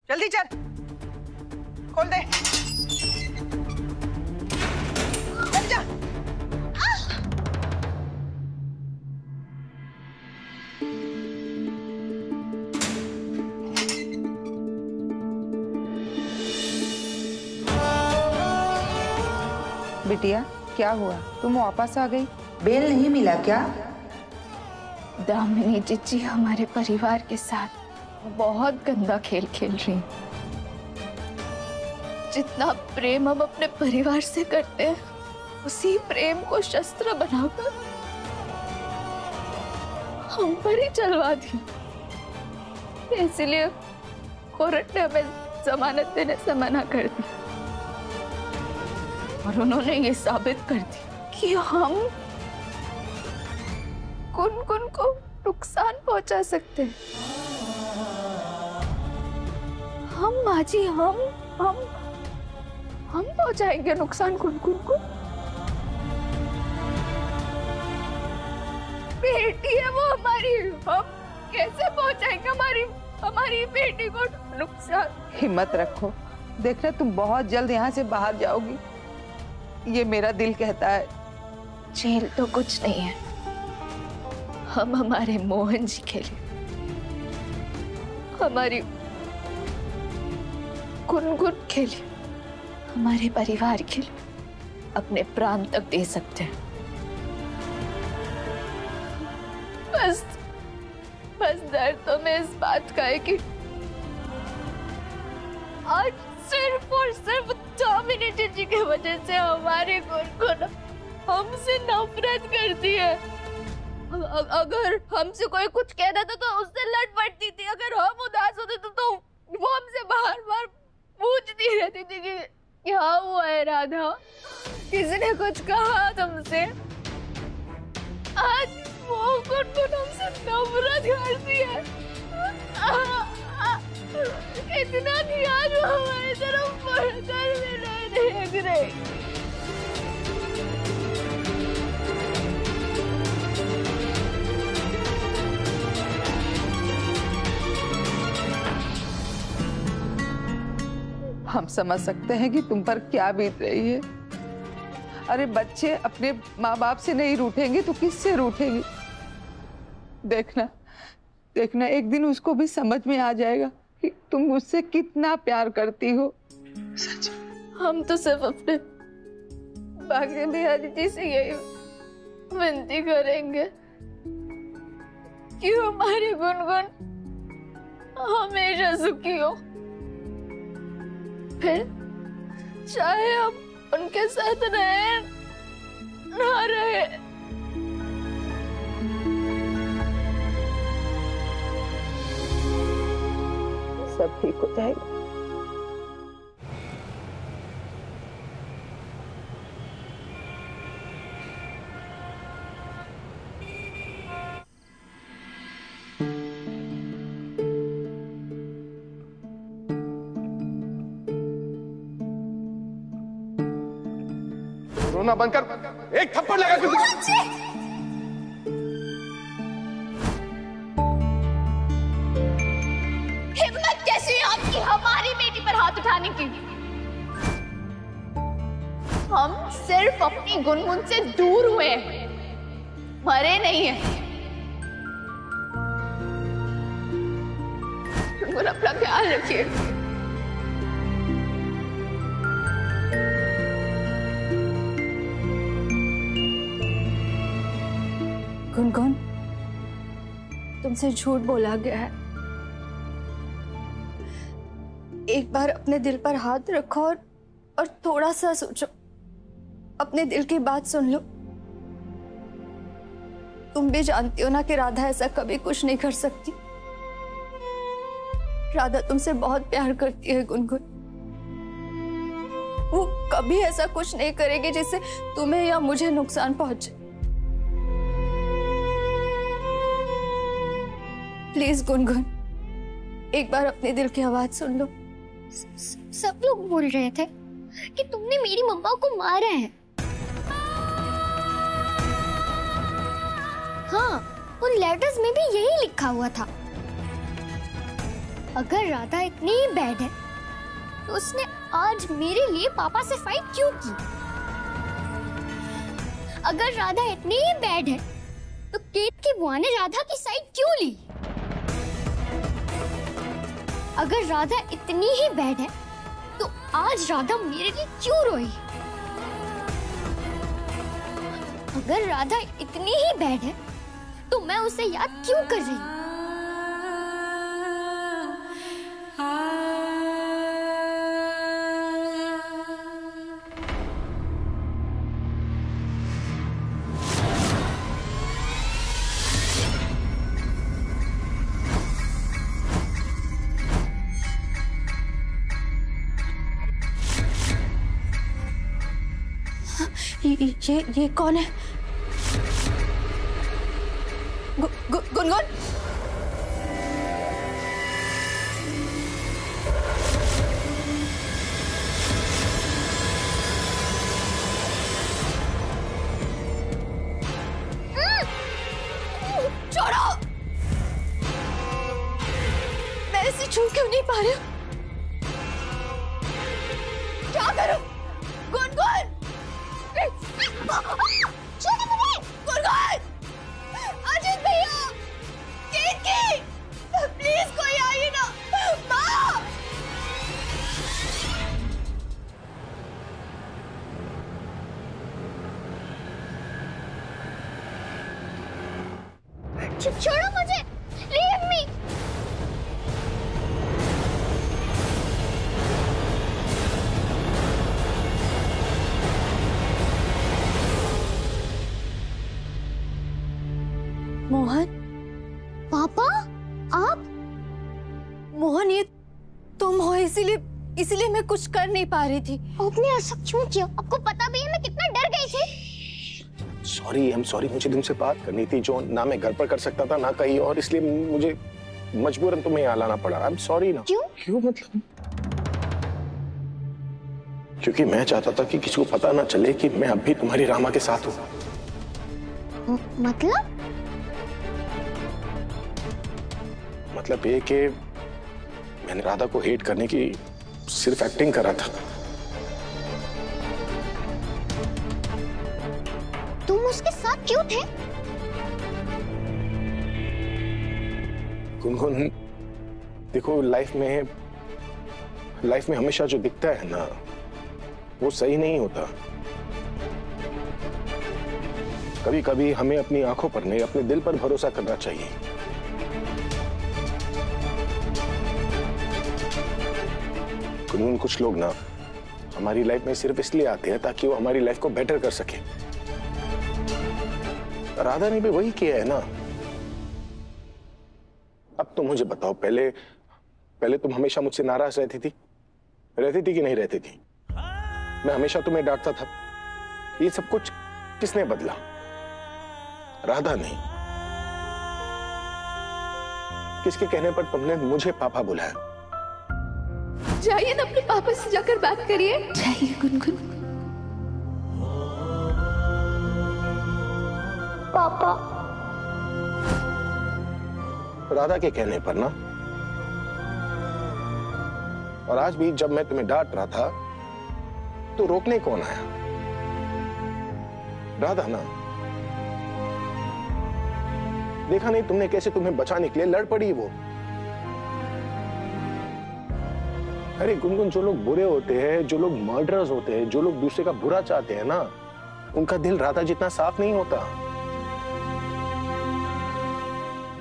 जल्दी चल, खोल दे। चल जा। बिटिया क्या हुआ, तुम वापस आ गई? बेल नहीं मिला क्या? दामिनी जीजी हमारे परिवार के साथ बहुत गंदा खेल खेल रही। जितना प्रेम हम अपने परिवार से करते हैं, उसी प्रेम को शस्त्र बनाकर हम पर ही चलवा दी। इसलिए कोर्ट ने हमें जमानत देने से मना कर दी और उन्होंने ये साबित कर दी कि हम गुनगुन को नुकसान पहुंचा सकते हैं। हम माँ जी, हम पहुंचाएंगे नुकसान गुनगुन को। बेटी है वो हमारी, हम कैसे पहुंचाएंगे हमारी बेटी को नुकसान? हिम्मत रखो, देखना तुम बहुत जल्द यहाँ से बाहर जाओगी, ये मेरा दिल कहता है। जेल तो कुछ नहीं है, हम हमारे मोहन जी के लिए, हमारी गुनगुन के लिए, हमारे परिवार के लिए अपने प्राण तक दे सकते हैं। बस डर तो मैं इस बात का है कि आज सिर्फ और सिर्फ दामिनी जीजी की वजह से हमारे गुनगुन हमसे नफरत करती है। अगर हमसे कोई कुछ कह देता तो उससे लड़ पड़ती थी, अगर हम उदास होते तो वो हमसे बार बार पूछती रहती थी कि क्या हुआ है राधा, किसने कुछ कहा तुमसे? आज वो गुनगुन हमसे नफरत करती है, इतना कि आज वो हमारी तरफ बढ़कर भी नहीं देख रही। हम समझ सकते हैं कि तुम पर क्या बीत रही है। अरे बच्चे अपने माँ बाप से नहीं रूठेंगे तो किससे रूठेंगे? देखना देखना, एक दिन उसको भी समझ में आ जाएगा कि तुम मुझसे कितना प्यार करती हो। सच, हम तो सिर्फ अपने बाकी बिहारी जी से यही विनती करेंगे कि हमारी गुनगुन हमेशा सुखी हो, फिर चाहे हम उनके साथ रहे ना रहे। सब ठीक हो जाएगा। रोना बंद कर, एक थप्पड़ लगा कर। हिम्मत कैसी है आपकी हमारी बेटी पर हाथ उठाने की? हम सिर्फ अपनी गुनगुन से दूर हुए, मरे नहीं हैं। गुनगुन अपना ख्याल रखिए। गुनगुन, तुमसे झूठ बोला गया है, एक बार अपने दिल पर हाथ रखो और थोड़ा सा सोचो, अपने दिल की बात सुन लो। तुम भी जानती हो ना कि राधा ऐसा कभी कुछ नहीं कर सकती। राधा तुमसे बहुत प्यार करती है गुनगुन, वो कभी ऐसा कुछ नहीं करेगी जिससे तुम्हें या मुझे नुकसान पहुंचे। प्लीज गुनगुन, एक बार अपने दिल की आवाज सुन लो। सब लोग बोल रहे थे कि तुमने मेरी मम्मा को मारा है। हाँ, उन लेटर्स में भी यही लिखा हुआ था। अगर राधा इतनी ही बैड है तो उसने आज मेरे लिए पापा से फाइट क्यों की? अगर राधा इतनी ही बैड है तो केत की बुआ ने राधा की साइड क्यों ली? अगर राधा इतनी ही बैड है तो आज राधा मेरे लिए क्यों रोई? अगर राधा इतनी ही बैड है तो मैं उसे याद क्यों कर रही हूँ? ये कौन है? गुनगुन? छोड़ो! मैं ऐसे छू क्यों नहीं पा रही हूँ? क्या करूं? गुनगुन! गुनगुन! अजीत भैया! केतकी! प्लीज कोई आइए ना! माँ! छोड़ो मुझे! Leave me! मोहन? पापा, आप? मोहन, ये तुम हो, इसीलिए मैं कुछ कर नहीं पा रही थी। आपने ऐसा क्यों किया? आपको पता भी है मैं कितना डर गई थी। सॉरी, I'm sorry, मुझे तुमसे बात करनी थी जो ना मैं घर पर कर सकता था ना कहीं और, इसलिए मुझे मजबूरन तुम्हें यहाँ लाना पड़ा। I'm sorry ना। क्यों मतलब? क्योंकि मैं चाहता था कि किसी को पता ना चले कि मैं अब भी तुम्हारी रामा के साथ हूँ। मतलब ये कि मैंने राधा को हेट करने की सिर्फ एक्टिंग करा था। तुम उसके साथ क्यों थे? गुनगुन, देखो लाइफ में हमेशा जो दिखता है ना वो सही नहीं होता। कभी कभी हमें अपनी आंखों पर नहीं अपने दिल पर भरोसा करना चाहिए। गुनगुन, कुछ लोग ना हमारी लाइफ में सिर्फ इसलिए आते हैं ताकि वो हमारी लाइफ को बेटर कर सके। राधा ने भी वही किया है ना। अब तुम मुझे बताओ, पहले तुम हमेशा मुझसे नाराज रहती थी कि नहीं रहती थी? मैं हमेशा तुम्हें डांटता था। ये सब कुछ किसने बदला? राधा नहीं। किसके कहने पर तुमने मुझे पापा बुलाया? जाइए ना, अपने पापा से जाकर बात करिए। जाइए गुनगुन। पापा। राधा के कहने पर ना। और आज भी जब मैं तुम्हें डांट रहा था तो रोकने कौन आया? राधा ना। देखा नहीं तुमने कैसे तुम्हें बचाने के लिए लड़ पड़ी वो? अरे गुनगुन, जो लोग बुरे होते हैं, जो लोग मर्डरर्स होते हैं, जो लोग दूसरे का बुरा चाहते हैं ना, उनका दिल राधा जितना साफ नहीं होता।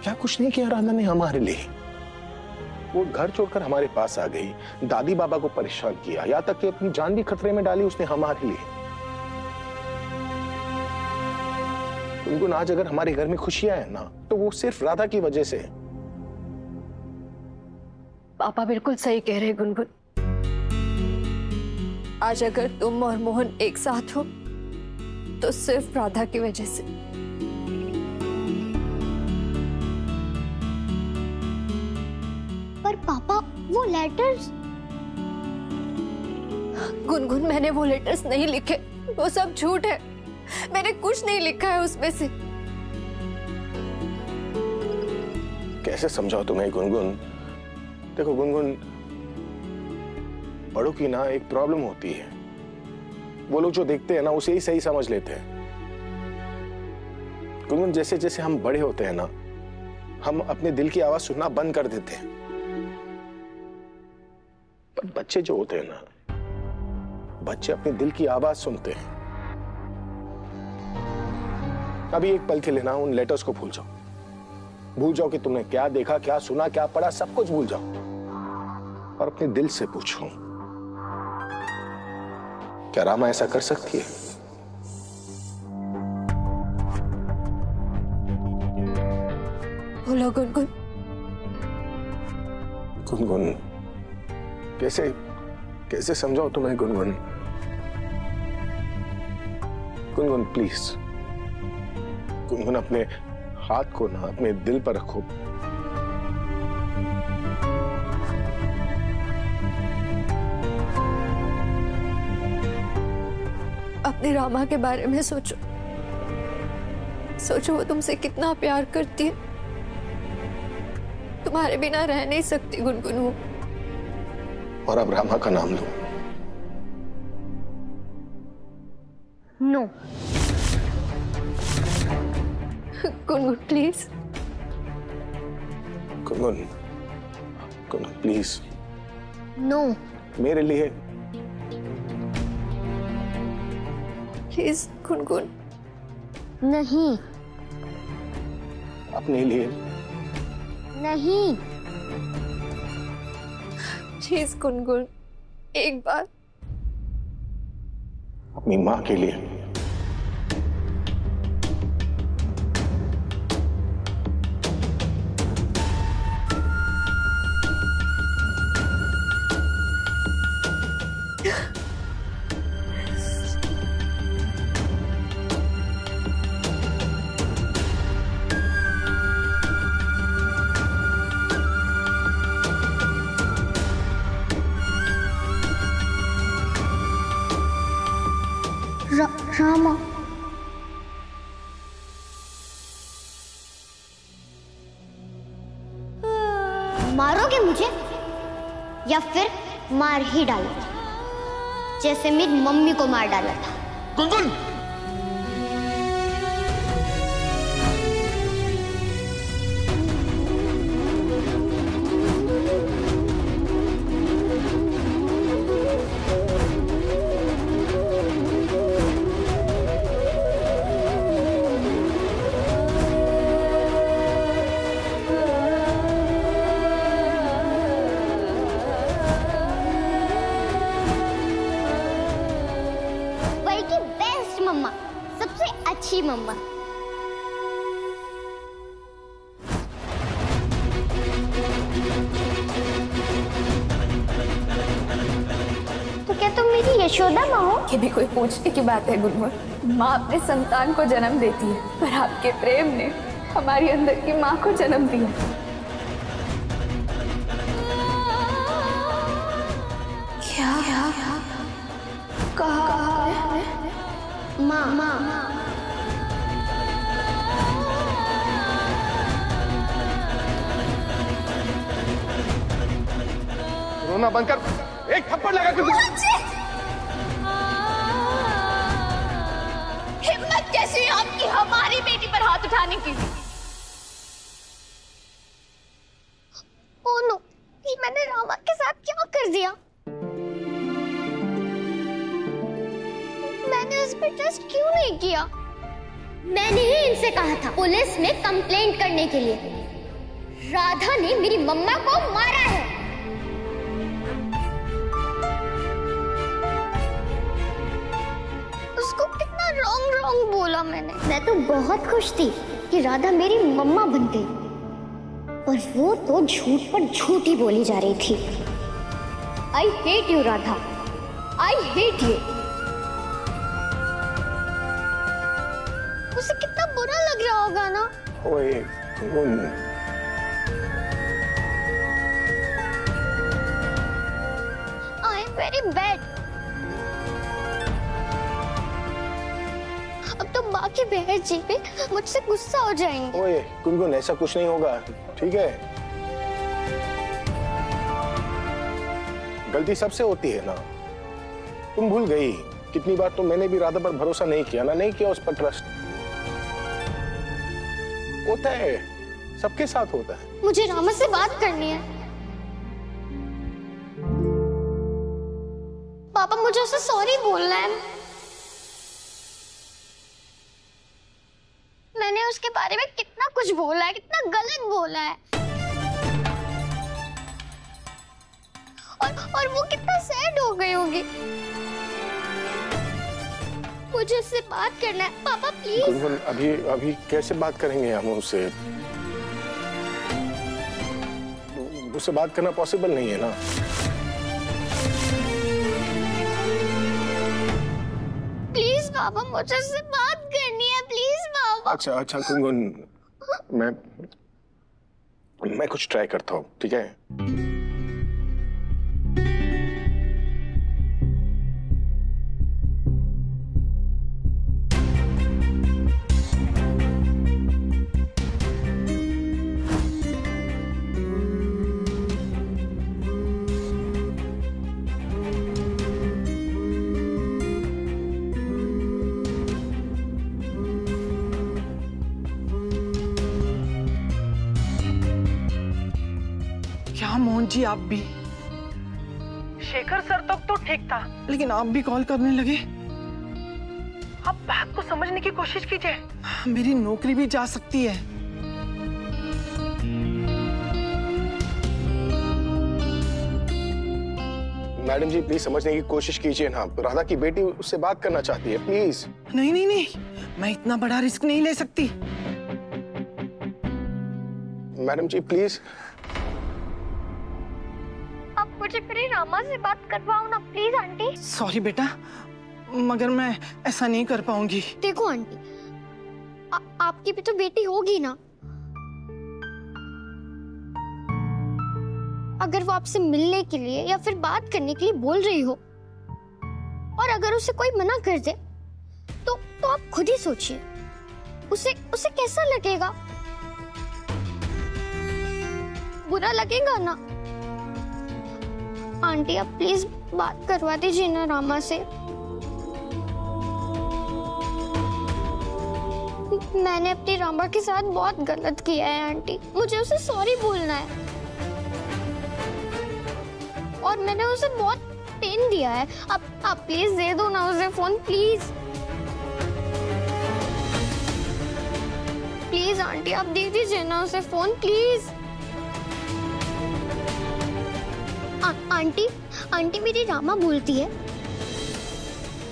क्या कुछ नहीं किया राधा ने हमारे लिए? वो घर छोड़कर हमारे पास आ गई, दादी बाबा को परेशान किया, यहाँ तक कि अपनी जान भी खतरे में डाली उसने हमारे लिए। गुनगुन, आज अगर हमारे घर में खुशियां हैं ना तो वो सिर्फ राधा की वजह से। पापा बिल्कुल सही कह रहे गुनगुन। आज अगर तुम और मोहन एक साथ हो तो सिर्फ राधा की वजह से। पर पापा, वो लेटर्स? गुनगुन, मैंने वो लेटर्स नहीं लिखे, वो सब झूठ है। मैंने कुछ नहीं लिखा है उसमें से। कैसे समझाओ तुम्हें गुनगुन? देखो गुनगुन, बड़ों की ना एक प्रॉब्लम होती है, वो लोग जो देखते हैं ना उसे ही सही समझ लेते हैं। गुनगुन, जैसे जैसे हम बड़े होते हैं ना, हम अपने दिल की आवाज सुनना बंद कर देते हैं। पर बच्चे जो होते हैं ना, बच्चे अपने दिल की आवाज सुनते हैं। अभी एक पल के लिए ना उन लेटर्स को भूल जाओ, भूल जाओ कि तुमने क्या देखा, क्या सुना, क्या पढ़ा, सब कुछ भूल जाओ और अपने दिल से पूछो, क्या रामा ऐसा कर सकती है? बोलो गुनगुन। गुनगुन, कैसे कैसे समझाओ तुम्हें गुनगुन? गुनगुन प्लीज, गुनगुन अपने हाथ को ना अपने दिल पर रखो। अपने रामा के बारे में सोचो, सोचो वो तुमसे कितना प्यार करती है। तुम्हारे बिना रह नहीं सकती गुनगुन वो। और अब रामा का नाम लो। नो। गुनगुन प्लीज। गुनगुन, गुनगुन प्लीज। नो। मेरे लिए प्लीज गुनगुन। नहीं। अपने लिए नहीं। प्लीज गुनगुन, एक बार। अपनी माँ के लिए। रामा। मारोगे मुझे या फिर मार ही डालोगे जैसे मेरी मम्मी को मार डाला था? गुनगुन, मम्मा, सबसे अच्छी मम्मा। तो क्या तुम मेरी यशोदा माँ हो? ये भी कोई पूछने की बात है गुनगुन। माँ अपने संतान को जन्म देती है, पर आपके प्रेम ने हमारी अंदर की माँ को जन्म दिया। क्या कहा? माँ। रोना बंद कर, एक थप्पड़ लगा के हिम्मत कैसी है आपकी हमारी बेटी पर हाथ उठाने की? ओह नो, ये मैंने रामा के साथ क्या कर दिया? मैंने उस पर ट्रस्ट क्यों नहीं किया? मैंने ही इनसे कहा था पुलिस में कंप्लेंट करने के लिए। राधा ने मेरी मम्मा को मारा है। उसको कितना रॉन्ग बोला मैंने। मैं तो बहुत खुश थी कि राधा मेरी मम्मा बन गई, पर वो तो झूठ पर झूठ ही बोली जा रही थी। I hate you Radha, I hate you. उसे कितना बुरा लग रहा होगा ना? ओए आई एम वेरी बैड। अब तो माँ की बहन जी पे मुझसे गुस्सा हो जाएंगे। ओए गुनगुन, ऐसा कुछ नहीं होगा, ठीक है? गलती सबसे होती है ना। तुम भूल गई कितनी बार तो मैंने भी राधा पर भरोसा नहीं किया ना, नहीं किया उस पर ट्रस्ट। होता है, सबके साथ होता है। मुझे रामा से बात करनी है। पापा मुझे उसे सॉरी बोलना है। मैंने उसके बारे में कितना कुछ बोला है, कितना गलत बोला है, और वो कितना सैड हो गई होगी। मुझे उससे बात करना है पापा प्लीज। गुनगुन, अभी कैसे बात करेंगे हम उससे? उससे बात करना पॉसिबल नहीं है ना। प्लीज पापा मुझे उससे बात करनी है, प्लीज पापा। अच्छा गुनगुन, मैं कुछ ट्राई करता हूँ, ठीक है? क्या मोहन जी, आप भी? शेखर सर तक तो ठीक था, लेकिन आप भी कॉल करने लगे। आप बात को समझने की कोशिश कीजिए। मेरी नौकरी भी जा सकती है। मैडम जी प्लीज समझने की कोशिश कीजिए ना। राधा की बेटी उससे बात करना चाहती है, प्लीज। नहीं नहीं नहीं, मैं इतना बड़ा रिस्क नहीं ले सकती। Madam ji please. आप मुझे फिर रामा से बात करवाओ ना प्लीज आंटी। सॉरी बेटा, मगर मैं ऐसा नहीं कर पाऊंगी। देखो आंटी, आपकी भी तो बेटी होगी ना। अगर वो आपसे मिलने के लिए या फिर बात करने के लिए बोल रही हो, और अगर उसे कोई मना कर दे, तो आप खुद ही सोचिए उसे कैसा लगेगा। बुरा लगेगा ना। आंटी आप प्लीज बात करवा दीजिए ना रामा से। मैंने अपनी रामा के साथ बहुत गलत किया है आंटी, मुझे उसे सॉरी बोलना है। और मैंने उसे बहुत पेन दिया है। आप प्लीज दे दो ना उसे फोन, प्लीज प्लीज आंटी आप दे दीजिए ना उसे फोन प्लीज। आंटी मेरी रामा बोलती है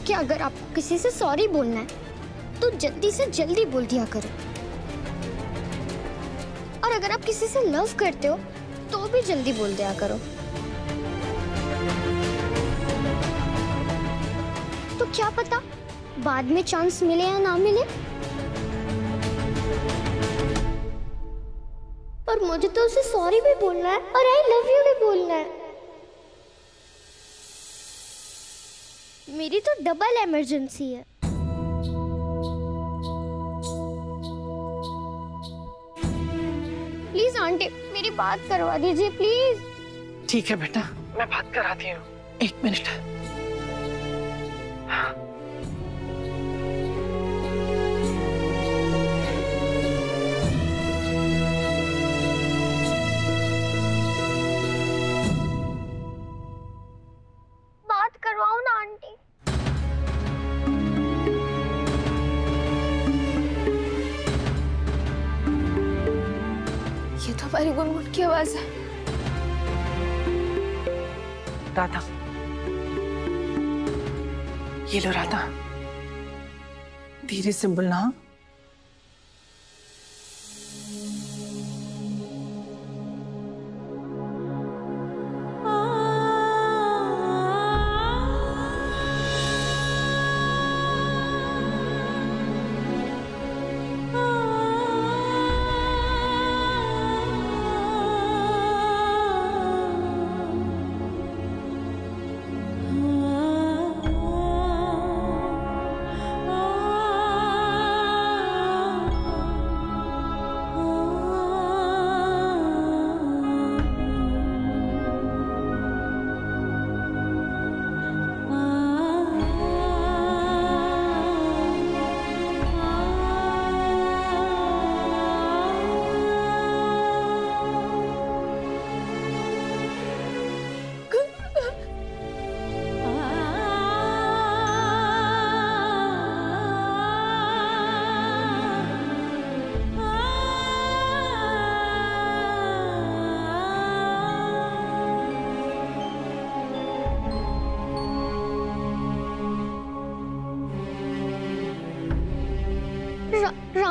कि अगर आपको किसी से सॉरी बोलना है तो जल्दी से जल्दी बोल दिया करो, और अगर आप किसी से लव करते हो तो भी जल्दी बोल दिया करो। तो क्या पता बाद में चांस मिले या ना मिले। और मुझे तो उसे सॉरी भी बोलना है और आई लव यू भी बोलना है। मेरी तो डबल इमरजेंसी है। प्लीज आंटी मेरी बात करवा दीजिए प्लीज। ठीक है बेटा, मैं बात कराती हूँ। 1 मिनट। बात करवाओ ना आंटी। ये तो हमारी गुनगुन की आवाज है। राधा, ये लो राधा, धीरे से बोलना।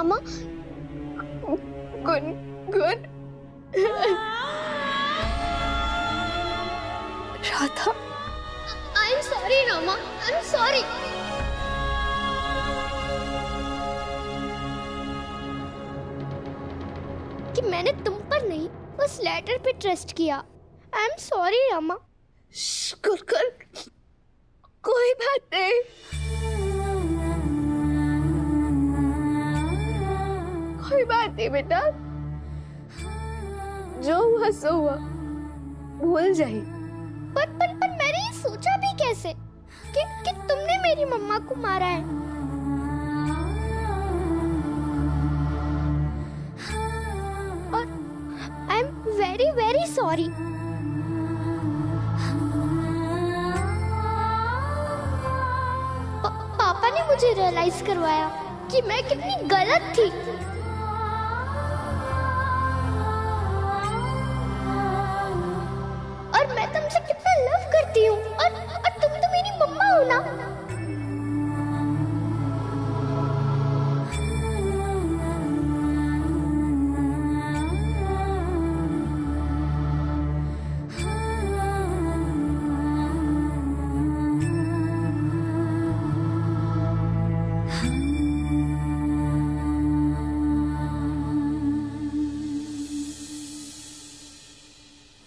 Rama. Gungun. Radha. I am sorry Rama, I am sorry. कि मैंने तुम पर नहीं उस लेटर पे ट्रस्ट किया। I am sorry Rama. Gungun, कोई बात नहीं। कोई बात नहीं बेटा, जो हुआ सो हुआ, भूल जाइए। पर मैंने ये सोचा भी कैसे कि तुमने मेरी मम्मा को मारा है। और I am very very sorry. पापा ने मुझे रियलाइज करवाया कि मैं कितनी गलत थी। और मैं तुमसे कितना लव करती हूँ, और तुम तो मेरी मम्मा हो ना।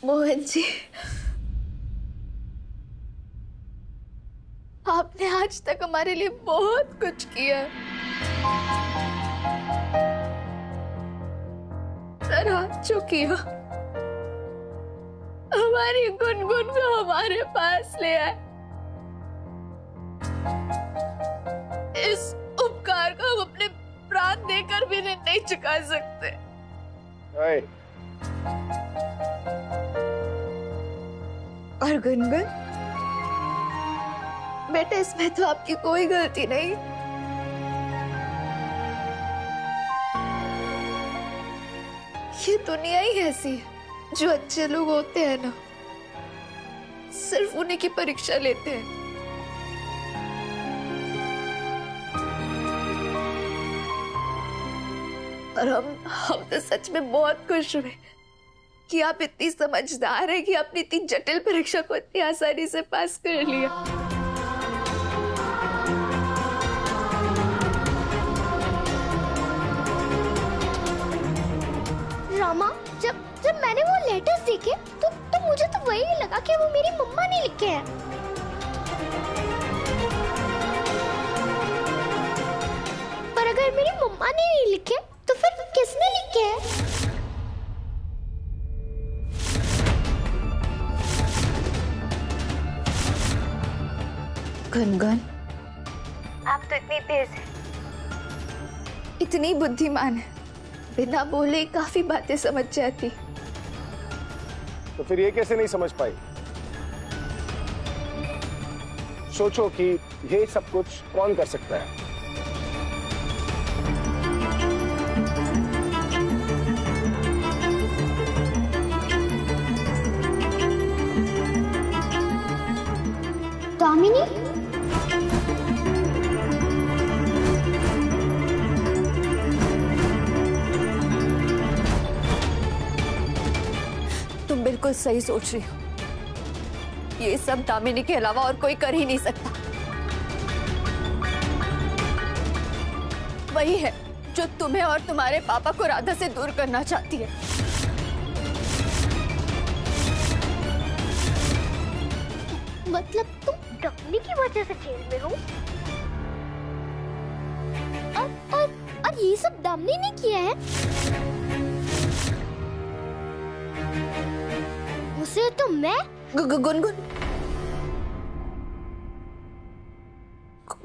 मोहन जी, आपने आज तक हमारे लिए बहुत कुछ किया। सर हाथ चुकी हो, हमारी गुनगुन को हमारे पास ले आए। इस उपकार को हम अपने प्राण देकर भी नहीं चुका सकते। और गुनगुन बेटा, इसमें तो आपकी कोई गलती नहीं। ये दुनिया ही ऐसी है, जो अच्छे लोग होते हैं ना, सिर्फ उन्हीं की परीक्षा लेते हैं। और हम तो सच में बहुत खुश हुए कि आप इतनी समझदार है कि आपने इतनी जटिल परीक्षा को इतनी आसानी से पास कर लिया। रामा, जब मैंने वो लेटर्स देखे तो मुझे तो वही लगा कि वो मेरी मम्मा ने लिखे हैं। पर अगर मेरी मम्मा ने नहीं लिखे तो फिर किसने लिखे हैं? गुनगुन, आप तो इतनी तेज है, इतनी बुद्धिमान है, बिना बोले काफी बातें समझ जाती। तो फिर ये कैसे नहीं समझ पाई? सोचो कि ये सब कुछ कौन कर सकता है? दामिनी? तुम बिल्कुल सही सोच रही हो, ये सब दामिनी के अलावा और कोई कर ही नहीं सकता। वही है जो तुम्हें और तुम्हारे पापा को राधा से दूर करना चाहती है। मतलब तुम दामिनी की वजह से जेल में हो? और ये सब दामिनी ने किया है? उसे तो मैं गुनगुन,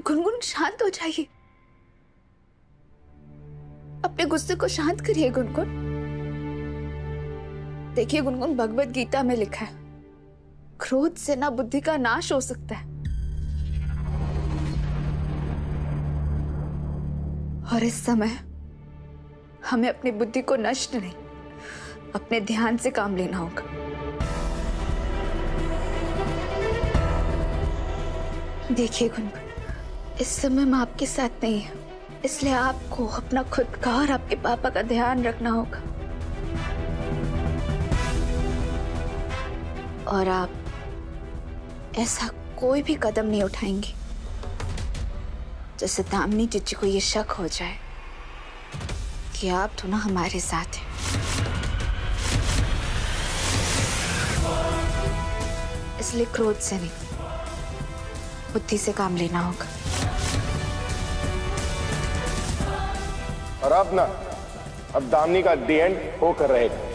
गुनगुन शांत हो जाइए, अपने गुस्से को शांत करिए। गुनगुन देखिए गुनगुन, भगवत गीता में लिखा है, क्रोध से ना बुद्धि का नाश हो सकता है। और इस समय हमें अपनी बुद्धि को नष्ट नहीं, अपने ध्यान से काम लेना होगा। देखिए गुनगुन, इस समय मैं आपके साथ नहीं हूं, इसलिए आपको अपना खुद का और आपके पापा का ध्यान रखना होगा। और आप ऐसा कोई भी कदम नहीं उठाएंगे जैसे दामिनी जीजी को ये शक हो जाए कि आप दोनों हमारे साथ हैं। इसलिए क्रोध से नहीं, बुद्धि से काम लेना होगा। और अब ना, अब दामिनी का दी एंड होकर रहेगा।